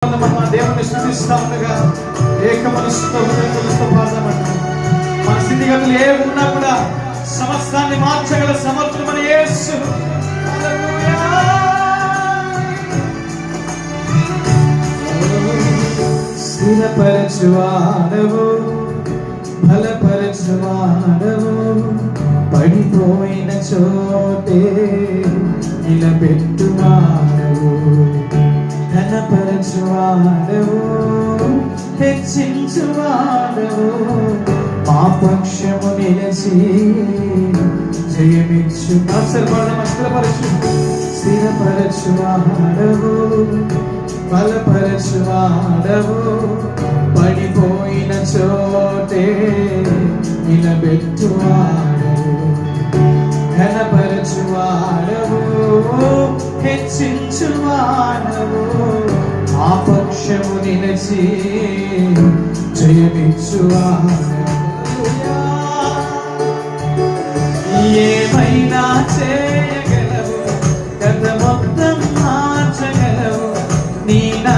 పాటలు మనం ఆ దేవుని స్తుతిస్తా ఉండగా ఏక మనసుతో హృదయంతో పాడదామంట. మన స్థితిగతులు ఏ ఉన్నా కూడా సమస్తాన్ని మార్చగల సమర్థుడైన యేసు. స్థిరపరచువాడవు, బలపరచువాడవు, పడిపోయిన చోటే నిలబెట్టువాడవు, ఘనపరచువాడవు, హెచ్చించువాడవు, మా పక్షము నిలిచి జయమిచ్చు. స్థిరపరచువాడవు, బలపరచువాడవు, పడిపోయిన చోటే నిలబెట్టువాడవు, ఘనపరచువాడవు, హెచ్చించువాడవు, ఆ పక్షము నిలిచి జయమిచ్చువాడవు. ఏమైనా చేయగలవు, గత మొత్తం మార్చగలవు, నీ నా